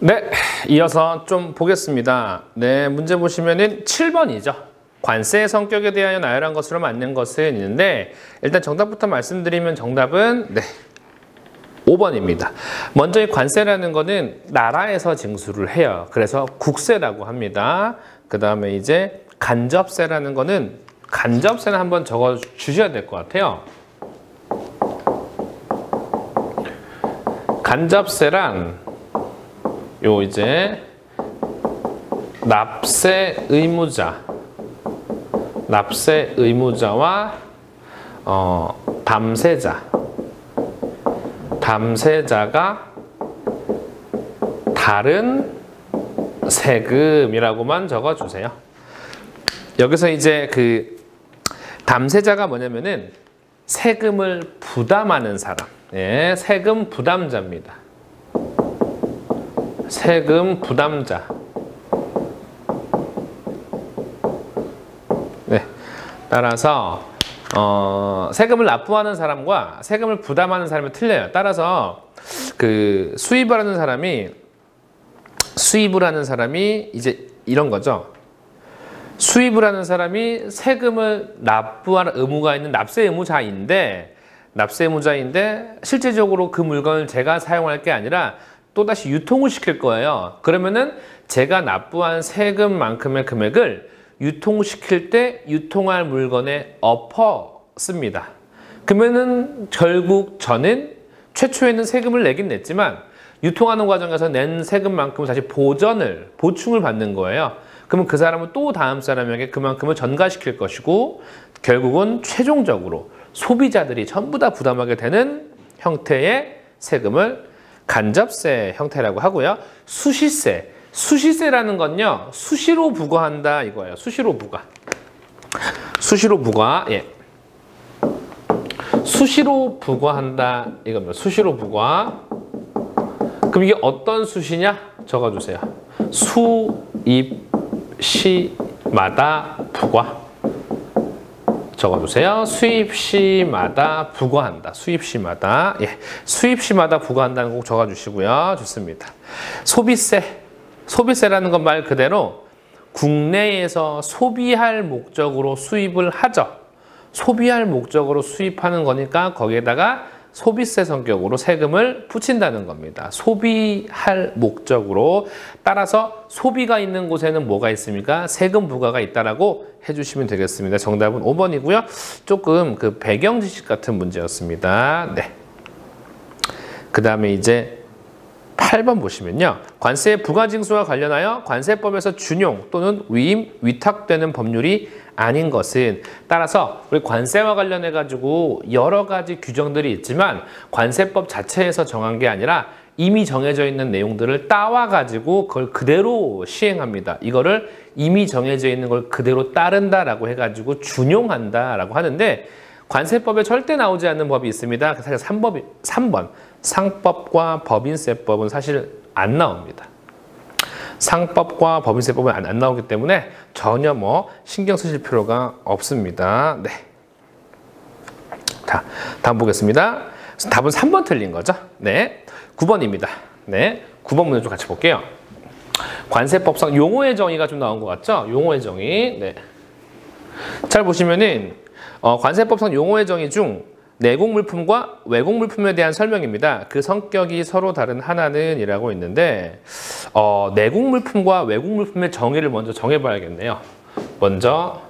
네, 이어서 좀 보겠습니다. 네, 문제 보시면은 7번이죠. 관세의 성격에 대하여 나열한 것으로 맞는 것은 있는데, 일단 정답부터 말씀드리면 정답은 5번입니다. 먼저 이 관세라는 거는 나라에서 징수를 해요. 그래서 국세라고 합니다. 그 다음에 이제 간접세라는 거는 간접세는 한번 적어 주셔야 될 것 같아요. 간접세란 요 이제 납세 의무자와 담세자가 다른 세금이라고만 적어주세요. 여기서 이제 그 담세자가 뭐냐면은 세금을 부담하는 사람, 예, 세금 부담자입니다. 세금 부담자. 네, 따라서 세금을 납부하는 사람과 세금을 부담하는 사람이 틀려요. 따라서 그 수입을 하는 사람이 이제 이런 거죠. 수입을 하는 사람이 세금을 납부할 의무가 있는 납세 의무자인데 실제적으로 그 물건을 제가 사용할 게 아니라 또다시 유통을 시킬 거예요. 그러면은 제가 납부한 세금만큼의 금액을 유통시킬 때 유통할 물건에 엎어 씁니다. 그러면은 결국 저는 최초에는 세금을 내긴 냈지만 유통하는 과정에서 낸 세금만큼을 다시 보충을 받는 거예요. 그러면 그 사람은 또 다음 사람에게 그만큼을 전가시킬 것이고 결국은 최종적으로 소비자들이 전부 다 부담하게 되는 형태의 세금을 간접세 형태라고 하고요. 수시세라는 건요, 수시로 부과한다 이거예요. 수시로 부과, 예. 수시로 부과한다 이겁니다. 수시로 부과. 그럼 이게 어떤 수시냐? 적어주세요. 수입시마다 부과. 적어주세요. 수입시마다 부과한다. 수입시마다. 예. 수입시마다 부과한다는 거 꼭 적어주시고요. 좋습니다. 소비세라는 건 말 그대로 국내에서 소비할 목적으로 수입을 하죠. 소비할 목적으로 수입하는 거니까 거기에다가 소비세 성격으로 세금을 붙인다는 겁니다. 소비할 목적으로. 따라서 소비가 있는 곳에는 뭐가 있습니까? 세금 부과가 있다라고 해주시면 되겠습니다. 정답은 5번이고요. 조금 그 배경 지식 같은 문제였습니다. 네. 그 다음에 이제 8번 보시면요. 관세의 부가징수와 관련하여 관세법에서 준용 또는 위탁되는 법률이 아닌 것은, 따라서 우리 관세와 관련해 가지고 여러 가지 규정들이 있지만 관세법 자체에서 정한 게 아니라 이미 정해져 있는 내용들을 따와 가지고 그걸 그대로 시행합니다. 이거를 이미 정해져 있는 걸 그대로 따른다라고 해 가지고 준용한다라고 하는데, 관세법에 절대 나오지 않는 법이 있습니다. 사실 3번 상법과 법인세법은 사실 안 나옵니다. 상법과 법인세법은 안 나오기 때문에 전혀 뭐 신경 쓰실 필요가 없습니다. 네. 자, 다음 보겠습니다. 답은 3번 틀린 거죠. 네. 9번입니다. 네. 9번 문제 좀 같이 볼게요. 관세법상 용어의 정의가 좀 나온 것 같죠? 용어의 정의. 네. 잘 보시면은 관세법상 용어의 정의 중 내국 물품과 외국 물품에 대한 설명입니다. 그 성격이 서로 다른 하나는 이라고 있는데, 내국 물품과 외국 물품의 정의를 먼저 정해봐야겠네요. 먼저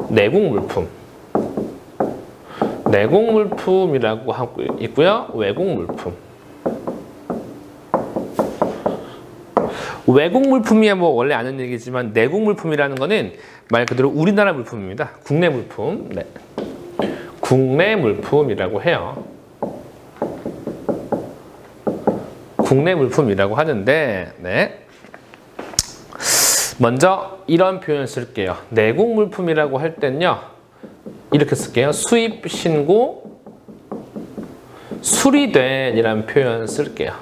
내국 물품이라고 하고 있고요. 외국 물품. 외국 물품이야 뭐 원래 아는 얘기지만 내국 물품이라는 거는 말 그대로 우리나라 물품입니다. 국내 물품. 네. 국내 물품이라고 해요. 국내 물품이라고 하는데, 네. 먼저 이런 표현 쓸게요. 내국 물품이라고 할 땐요, 이렇게 쓸게요. 수입 신고 수리된 이라는 표현 쓸게요.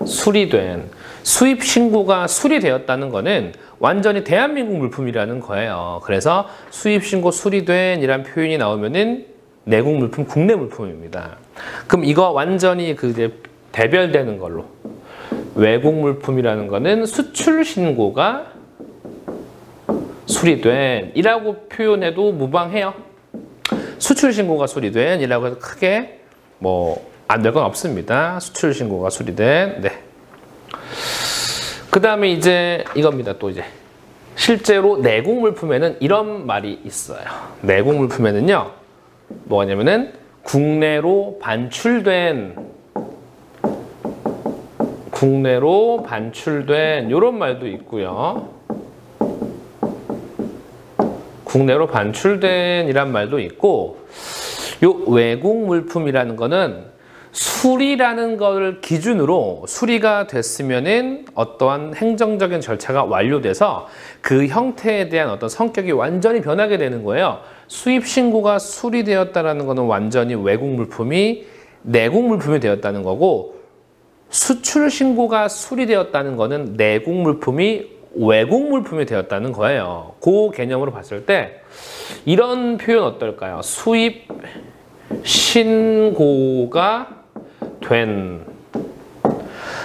수리된. 수입 신고가 수리되었다는 거는 완전히 대한민국 물품이라는 거예요. 그래서 수입 신고 수리된 이란 표현이 나오면은 내국 물품, 국내 물품입니다. 그럼 이거 완전히 그 이제 대별되는 걸로 외국 물품이라는 거는 수출 신고가 수리된 이라고 표현해도 무방해요. 수출 신고가 수리된 이라고 해서 크게 뭐 안 될 건 없습니다. 수출 신고가 수리된. 네. 그 다음에 이제 이겁니다. 또 이제 실제로 내국 물품에는 이런 말이 있어요. 내국 물품에는요, 뭐냐면은 국내로 반출된 이런 말도 있고요. 국내로 반출된 이란 말도 있고, 요 외국 물품이라는 거는 수리라는 것을 기준으로 수리가 됐으면은 어떠한 행정적인 절차가 완료돼서 그 형태에 대한 어떤 성격이 완전히 변하게 되는 거예요. 수입 신고가 수리되었다라는 것은 완전히 외국 물품이 내국 물품이 되었다는 거고, 수출 신고가 수리되었다는 것은 내국 물품이 외국 물품이 되었다는 거예요. 그 개념으로 봤을 때 이런 표현 어떨까요? 수입 신고가 된,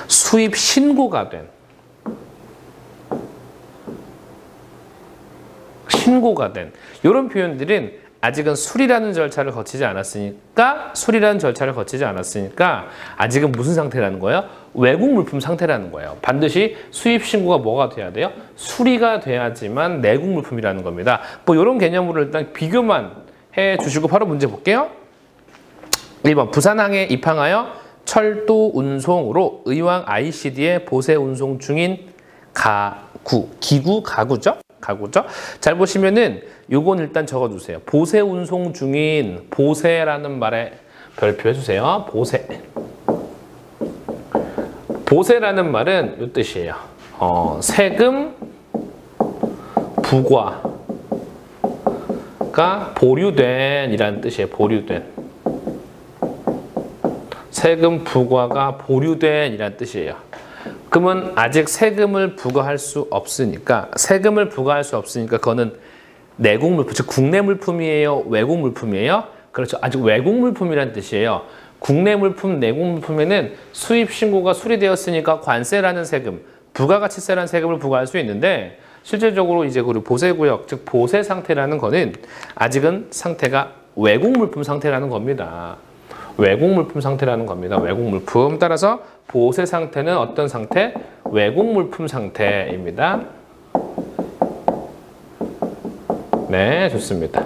수입 신고가 된, 이런 표현들은 아직은 수리라는 절차를 거치지 않았으니까 아직은 무슨 상태라는 거예요? 외국 물품 상태라는 거예요. 반드시 수입 신고가 뭐가 돼야 돼요? 수리가 돼야지만 내국 물품이라는 겁니다. 뭐 이런 개념으로 일단 비교만 해 주시고 바로 문제 볼게요. 1번 부산항에 입항하여 철도 운송으로 의왕 ICD에 보세 운송 중인 가구죠? 잘 보시면은 요건 일단 적어주세요. 보세 운송 중인, 보세라는 말에 별표 해주세요. 보세라는 말은 이 뜻이에요. 세금 부과가 보류된 이라는 뜻이에요. 보류된. 세금 부과가 보류된 이라는 뜻이에요. 그러면 아직 세금을 부과할 수 없으니까 그거는 내국 물품, 즉 국내 물품이에요? 외국 물품이에요? 그렇죠. 아직 외국 물품이라는 뜻이에요. 국내 물품, 내국 물품에는 수입 신고가 수리되었으니까 관세라는 세금, 부가가치세라는 세금을 부과할 수 있는데 실질적으로 이제 그 보세구역, 즉 보세 상태라는 거는 아직은 상태가 외국 물품 상태라는 겁니다. 외국 물품 상태라는 겁니다. 외국 물품. 따라서 보세 상태는 어떤 상태? 외국 물품 상태입니다. 네, 좋습니다.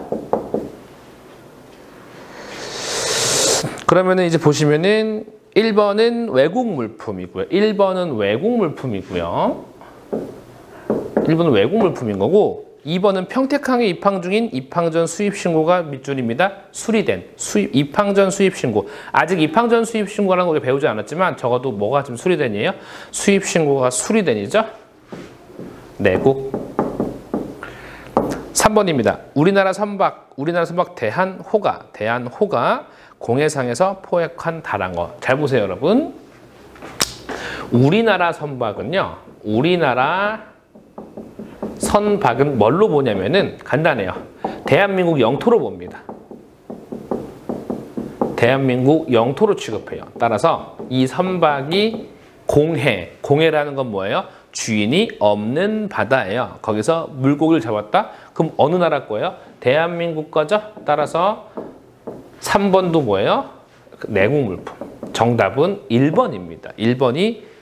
그러면은 이제 보시면은 1번은 외국 물품이고요. 1번은 외국 물품인 거고, 2번은 평택항에 입항 중인 입항 전 수입 신고가 밑줄입니다. 수리된 입항 전 수입 신고. 아직 입항 전 수입 신고라는 걸 배우지 않았지만 적어도 뭐가 지금 수리된이에요? 수입 신고가 수리된이죠. 내국. 3번입니다. 우리나라 선박 대한호가 공해상에서 포획한 다랑어. 잘 보세요, 여러분. 우리나라 선박은 뭘로 보냐면은 간단해요. 대한민국 영토로 봅니다. 대한민국 영토로 취급해요. 따라서 이 선박이 공해라는 건 뭐예요? 주인이 없는 바다예요. 거기서 물고기를 잡았다? 그럼 어느 나라 거예요? 대한민국 거죠? 따라서 3번도 뭐예요? 내국 물품. 정답은 1번입니다.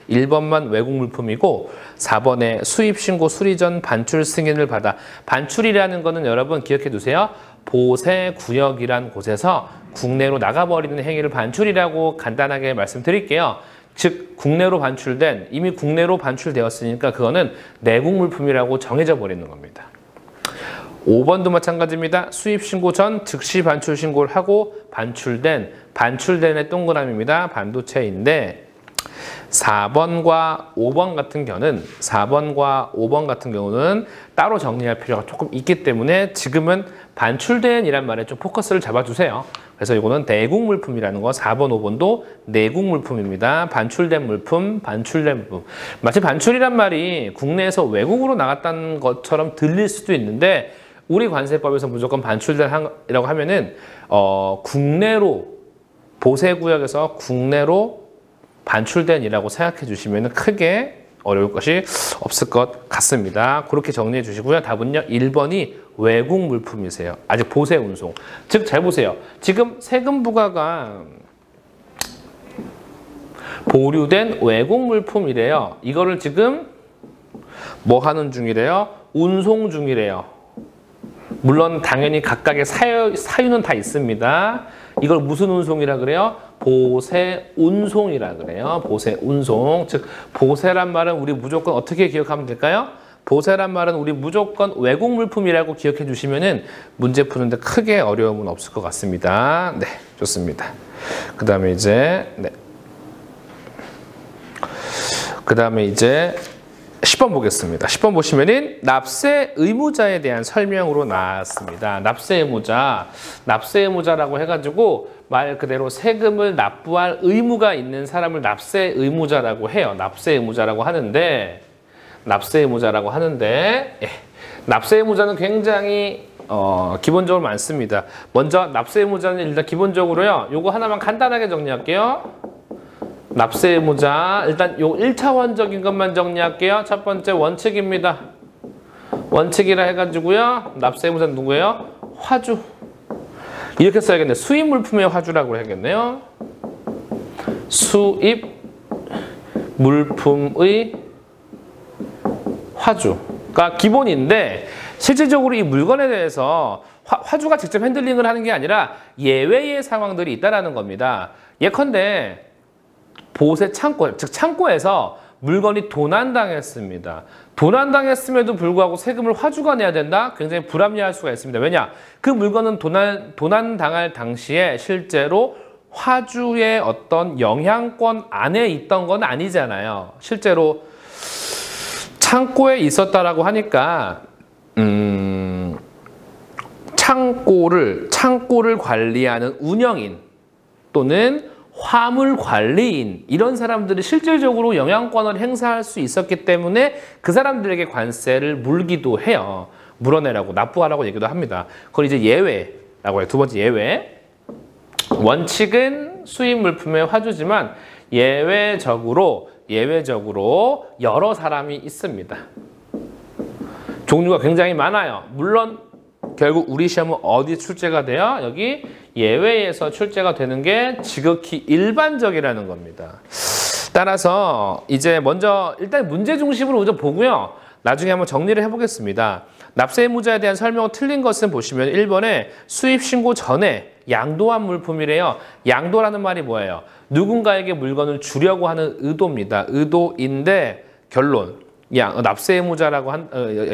1번만 외국 물품이고 4번에 수입 신고 수리 전 반출 승인을 받아. 반출이라는 거는 여러분 기억해 두세요. 보세 구역이란 곳에서 국내로 나가버리는 행위를 반출이라고 간단하게 말씀드릴게요. 즉 이미 국내로 반출되었으니까 그거는 내국 물품이라고 정해져 버리는 겁니다. 5번도 마찬가지입니다. 수입 신고 전 즉시 반출 신고를 하고 반출된의 동그라미입니다. 반도체인데 4번과 5번 같은 경우는 따로 정리할 필요가 조금 있기 때문에 지금은 반출된 이란 말에 좀 포커스를 잡아주세요. 그래서 이거는 내국 물품이라는 거 4번, 5번도 내국 물품입니다. 반출된 물품. 마치 반출이란 말이 국내에서 외국으로 나갔다는 것처럼 들릴 수도 있는데 우리 관세법에서 무조건 반출된이라고 하면은 국내로 보세구역에서 국내로 반출된이라고 생각해 주시면 크게 어려울 것이 없을 것 같습니다. 그렇게 정리해 주시고요. 답은요. 1번이 외국 물품이세요. 아직 보세 운송. 즉 잘 보세요. 지금 세금 부과가 보류된 외국 물품이래요. 이거를 지금 뭐 하는 중이래요? 운송 중이래요. 물론 당연히 각각의 사유는 다 있습니다. 이걸 무슨 운송이라 그래요? 보세 운송이라 그래요. 보세 운송. 즉 보세란 말은 우리 무조건 어떻게 기억하면 될까요? 보세란 말은 우리 무조건 외국 물품이라고 기억해 주시면은 문제 푸는데 크게 어려움은 없을 것 같습니다. 네, 좋습니다. 그다음에 이제 그다음에 이제 10번 보겠습니다. 10번 보시면은 납세 의무자에 대한 설명으로 나왔습니다. 납세 의무자, 납세 의무자라고 해가지고 말 그대로 세금을 납부할 의무가 있는 사람을 납세 의무자라고 해요. 납세 의무자라고 하는데, 납세 의무자는 굉장히 기본적으로 많습니다. 먼저 납세 의무자는 일단 기본적으로요. 요거 하나만 간단하게 정리할게요. 납세 의무자, 일단 요 1차원적인 것만 정리할게요. 첫 번째 원칙입니다. 원칙이라 해가지고요. 납세 의무자는 누구예요? 화주. 이렇게 써야겠네요. 수입 물품의 화주라고 해야겠네요. 수입 물품의 화주가 기본인데, 실질적으로 이 물건에 대해서 화주가 직접 핸들링을 하는 게 아니라 예외의 상황들이 있다는 겁니다. 예컨대 보세 창고, 즉 창고에서 물건이 도난당했습니다. 도난당했음에도 불구하고 세금을 화주가 내야 된다? 굉장히 불합리할 수가 있습니다. 왜냐? 그 물건은 도난당할 당시에 실제로 화주의 어떤 영향권 안에 있던 건 아니잖아요. 실제로 창고에 있었다라고 하니까 창고를 관리하는 운영인 또는 화물 관리인, 이런 사람들이 실질적으로 영향권을 행사할 수 있었기 때문에 그 사람들에게 관세를 물기도 해요. 물어내라고, 납부하라고 얘기도 합니다. 그걸 이제 예외라고 해요. 두 번째 예외. 원칙은 수입 물품의 화주지만 예외적으로 여러 사람이 있습니다. 종류가 굉장히 많아요. 물론 결국 우리 시험은 어디 출제가 돼요? 여기 예외에서 출제가 되는 게 지극히 일반적이라는 겁니다. 따라서 이제 먼저 일단 문제 중심으로 먼저 보고요. 나중에 한번 정리를 해보겠습니다. 납세 의무자에 대한 설명이 틀린 것은 보시면 1번에 수입 신고 전에 양도한 물품이래요. 양도라는 말이 뭐예요? 누군가에게 물건을 주려고 하는 의도입니다. 의도인데 결론. 납세 의무자라고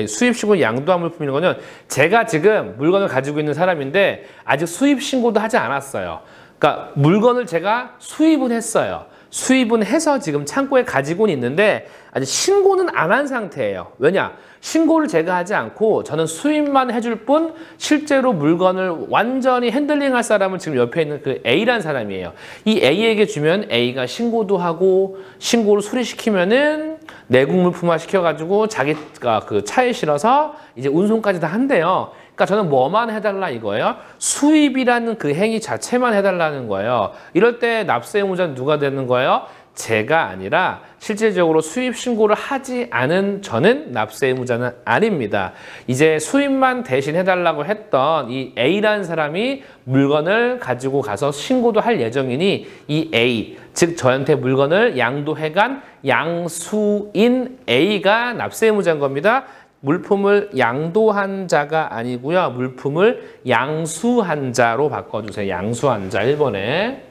수입 신고 양도한 물품이라는 거는 제가 지금 물건을 가지고 있는 사람인데 아직 수입 신고도 하지 않았어요. 그러니까 물건을 제가 수입은 했어요. 수입은 해서 지금 창고에 가지고는 있는데 아직 신고는 안 한 상태예요. 왜냐? 신고를 제가 하지 않고 저는 수입만 해줄 뿐 실제로 물건을 완전히 핸들링할 사람은 지금 옆에 있는 그 A라는 사람이에요. 이 A에게 주면 A가 신고도 하고 신고를 수리시키면은 내국 물품화 시켜가지고 자기가 그 차에 실어서 이제 운송까지 다 한대요. 그러니까 저는 뭐만 해달라 이거예요? 수입이라는 그 행위 자체만 해달라는 거예요. 이럴 때 납세 의무자는 누가 되는 거예요? 제가 아니라 실질적으로 수입 신고를 하지 않은 저는 납세 의무자는 아닙니다. 이제 수입만 대신 해달라고 했던 이 A라는 사람이 물건을 가지고 가서 신고도 할 예정이니 이 A, 즉 저한테 물건을 양도해간 양수인 A가 납세 의무자인 겁니다. 물품을 양도한 자가 아니고요. 물품을 양수한 자로 바꿔주세요. 양수한 자 1번에.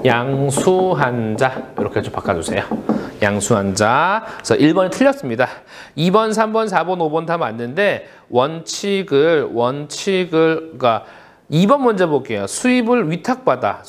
양수한 자 이렇게 좀 바꿔주세요. 양수한 자. 그래서 1번이 틀렸습니다. 2번, 3번, 4번, 5번 다 맞는데 원칙을 그러니까 2번 먼저 볼게요. 수입을 위탁받아.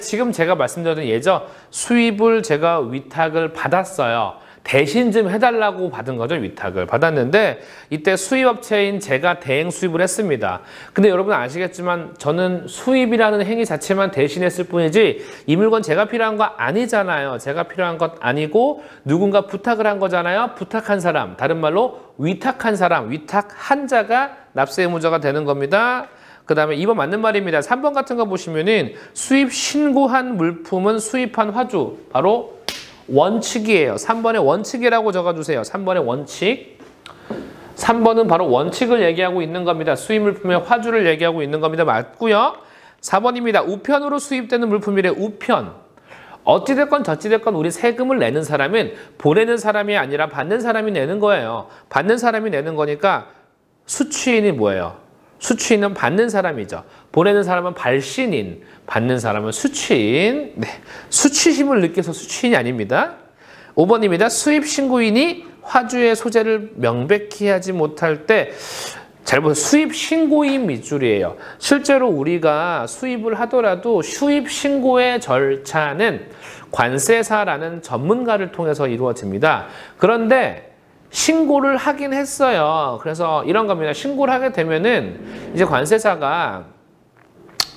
지금 제가 말씀드렸던 예죠. 수입을 제가 위탁을 받았어요. 대신 좀 해달라고 받은 거죠. 위탁을 받았는데 이때 수입업체인 제가 대행 수입을 했습니다. 근데 여러분 아시겠지만 저는 수입이라는 행위 자체만 대신했을 뿐이지 이 물건 제가 필요한 거 아니잖아요. 제가 필요한 것 아니고 누군가 부탁을 한 거잖아요. 부탁한 사람, 다른 말로 위탁한 사람, 위탁한 자가 납세 의무자가 되는 겁니다. 그 다음에 2번 맞는 말입니다. 3번 같은 거 보시면은 수입 신고한 물품은 수입한 화주. 바로 원칙이에요. 3번에 원칙이라고 적어주세요. 3번에 원칙. 3번은 바로 원칙을 얘기하고 있는 겁니다. 수입 물품의 화주를 얘기하고 있는 겁니다. 맞고요. 4번입니다. 우편으로 수입되는 물품이래. 우편. 어찌됐건 저찌됐건 우리 세금을 내는 사람은 보내는 사람이 아니라 받는 사람이 내는 거예요. 받는 사람이 내는 거니까 수취인이 뭐예요? 수취인은 받는 사람이죠. 보내는 사람은 발신인, 받는 사람은 수취인. 네, 수취심을 느껴서 수취인이 아닙니다. 5번입니다. 수입신고인이 화주의 소재를 명백히 하지 못할 때, 잘 보세요. 수입신고인 밑줄이에요. 실제로 우리가 수입을 하더라도 수입신고의 절차는 관세사라는 전문가를 통해서 이루어집니다. 그런데 신고를 하긴 했어요. 그래서 이런 겁니다. 신고를 하게 되면은 이제 관세사가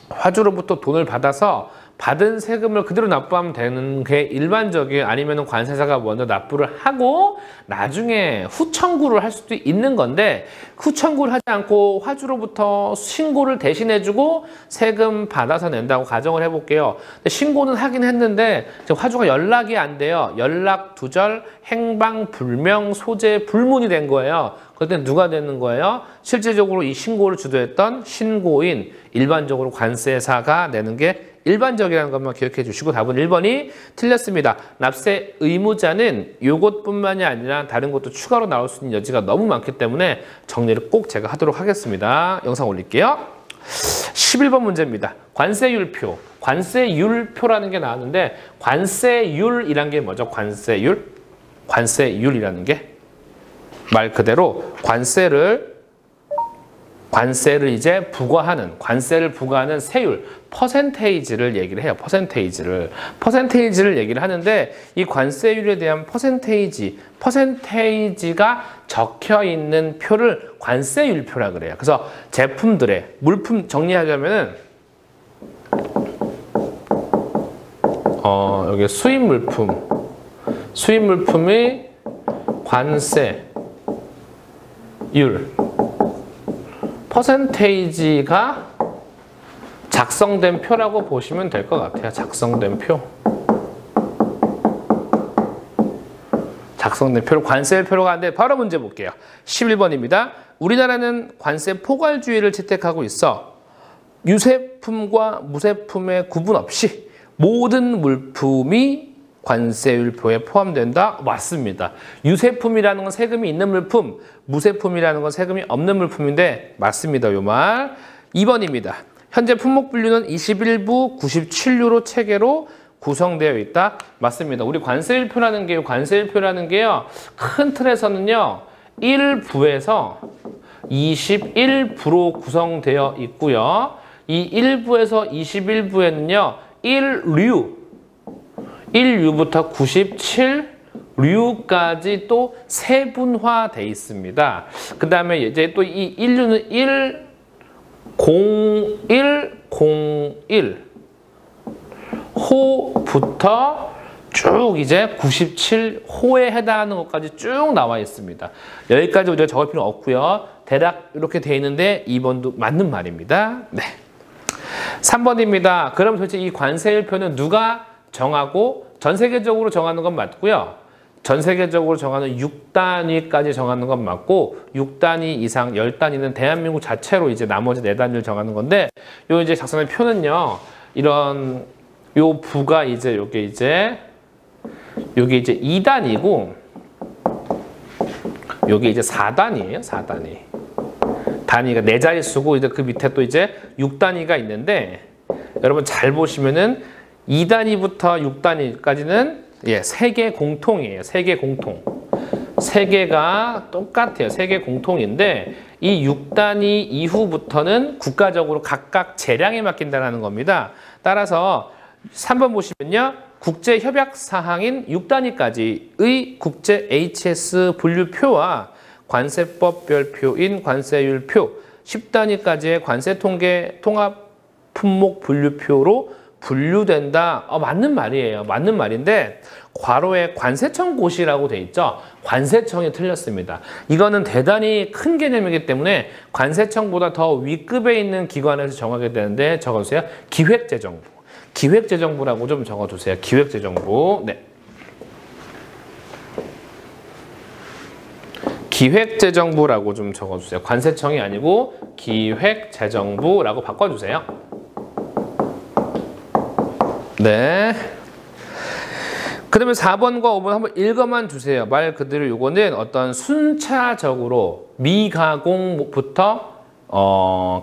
화주로부터 돈을 받아서 받은 세금을 그대로 납부하면 되는 게 일반적이에요. 아니면 관세사가 먼저 납부를 하고 나중에 후청구를 할 수도 있는 건데, 후청구를 하지 않고 화주로부터 신고를 대신해주고 세금 받아서 낸다고 가정을 해볼게요. 근데 신고는 하긴 했는데 화주가 연락이 안 돼요. 연락 두절, 행방 불명, 소재 불문이 된 거예요. 그때 누가 되는 거예요? 실질적으로 이 신고를 주도했던 신고인, 일반적으로 관세사가 내는 게 일반적이라는 것만 기억해 주시고, 답은 1번이 틀렸습니다. 납세 의무자는 요것뿐만이 아니라 다른 것도 추가로 나올 수 있는 여지가 너무 많기 때문에 정리를 꼭 제가 하도록 하겠습니다. 영상 올릴게요. 11번 문제입니다. 관세율표. 관세율표라는 게 나왔는데, 관세율이란 게 뭐죠? 관세율? 관세율이라는 게 말 그대로 관세를 이제 부과하는, 관세를 부과하는 세율, 퍼센테이지를 얘기를 해요. 퍼센테이지를 얘기를 하는데, 이 관세율에 대한 퍼센테이지가 적혀 있는 표를 관세율표라 그래요. 그래서 제품들의 물품 정리하자면은 여기 수입 물품의 관세율 퍼센테이지가 작성된 표라고 보시면 될 것 같아요. 작성된 표를 관세율표로 가는데, 바로 문제 볼게요. 11번입니다. 우리나라는 관세 포괄주의를 채택하고 있어 유세품과 무세품의 구분 없이 모든 물품이 관세율표에 포함된다? 맞습니다. 유세품이라는 건 세금이 있는 물품, 무세품이라는 건 세금이 없는 물품인데 맞습니다. 요 말. 2번입니다. 현재 품목 분류는 21부 97유로 체계로 구성되어 있다? 맞습니다. 우리 관세율표라는 게요, 큰 틀에서는요, 1부에서 21부로 구성되어 있고요. 이 1부에서 21부에는요, 1류부터 97류까지 또 세분화되어 있습니다. 그 다음에 이제 또 이 1류는 10101 호부터 쭉 이제 97호에 해당하는 것까지 쭉 나와 있습니다. 여기까지 우리가 적을 필요는 없고요. 대략 이렇게 돼 있는데 2번도 맞는 말입니다. 네. 3번입니다. 그럼 도대체 이 관세율표는 누가 정하고, 전 세계적으로 정하는 건 맞고요. 전 세계적으로 정하는 6단위까지 정하는 건 맞고, 6단위 이상 10단위는 대한민국 자체로 이제 나머지 4단위를 정하는 건데, 요 이제 작성된 표는요, 이런 요 부가 이제 요게 이제 2단위고 요게 이제 4단위예요. 4단위. 단위가 4자릿수고 이제 그 밑에 또 이제 6단위가 있는데, 여러분 잘 보시면은 2단위부터 6단위까지는 세계 공통이에요. 세계 공통. 세계가 똑같아요. 세계 공통인데, 이 6단위 이후부터는 국가적으로 각각 재량에 맡긴다는 겁니다. 따라서 3번 보시면요, 국제협약사항인 6단위까지의 국제 HS 분류표와 관세법별표인 관세율표, 10단위까지의 관세통계 통합 품목 분류표로 분류된다. 맞는 말이에요. 맞는 말인데 괄호에 관세청고시라고 돼 있죠. 관세청이 틀렸습니다. 이거는 대단히 큰 개념이기 때문에 관세청보다 더 윗급에 있는 기관에서 정하게 되는데 적어주세요. 기획재정부. 기획재정부라고 좀 적어주세요. 기획재정부. 네. 기획재정부라고 좀 적어주세요. 관세청이 아니고 기획재정부라고 바꿔주세요. 네. 그 다음에 4번과 5번 한번 읽어만 주세요. 말 그대로 요거는 어떤 순차적으로 미가공부터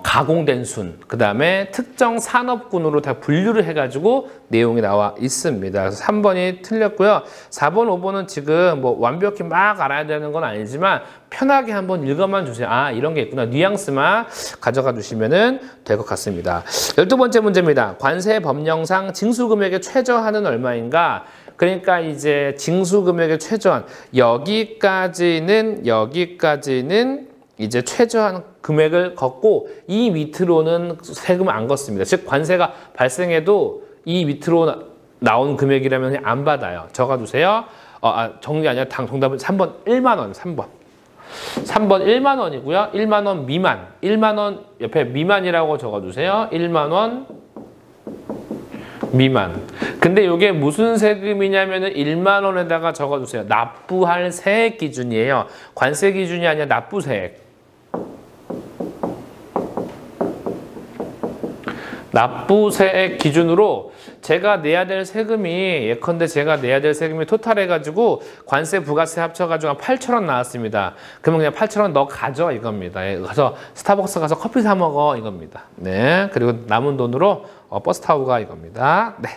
가공된 순, 그 다음에 특정 산업군으로 다 분류를 해가지고 내용이 나와 있습니다. 그래서 3번이 틀렸고요. 4번, 5번은 지금 뭐 완벽히 막 알아야 되는 건 아니지만 편하게 한번 읽어만 주세요. 아, 이런 게 있구나. 뉘앙스만 가져가 주시면 될 것 같습니다. 12번째 문제입니다. 관세 법령상 징수금액의 최저한은 얼마인가? 그러니까 이제 징수금액의 최저한 여기까지는 이제 최저한 금액을 걷고 이 밑으로는 세금을 안 걷습니다. 즉 관세가 발생해도 이 밑으로 나온 금액이라면 그냥 안 받아요. 적어주세요. 정리 아니라 정답은 3번 1만 원. 3번 1만 원이고요. 1만 원 미만. 1만 원 옆에 미만이라고 적어주세요. 1만 원 미만. 근데 이게 무슨 세금이냐면은 1만 원에다가 적어주세요. 납부할 세액 기준이에요. 관세 기준이 아니라 납부세액. 납부세액 기준으로 제가 내야 될 세금이 예컨대 제가 내야 될 세금이 토탈 해가지고 관세 부가세 합쳐가지고 한 8,000원 나왔습니다. 그러면 그냥 8,000원 너 가져 이겁니다. 그래서 스타벅스 가서 커피 사 먹어 이겁니다. 네, 그리고 남은 돈으로 버스 타고 가 이겁니다. 네,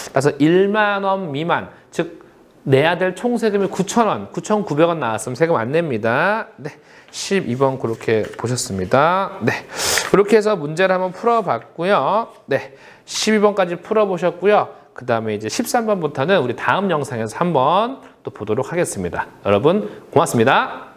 그래서 1만 원 미만, 즉 내야 될 총 세금이 9,000원, 9,900원 나왔으면 세금 안 냅니다. 네, 12번 그렇게 보셨습니다. 네, 그렇게 해서 문제를 한번 풀어봤고요. 네, 12번까지 풀어보셨고요. 그 다음에 이제 13번부터는 우리 다음 영상에서 한번 또 보도록 하겠습니다. 여러분 고맙습니다.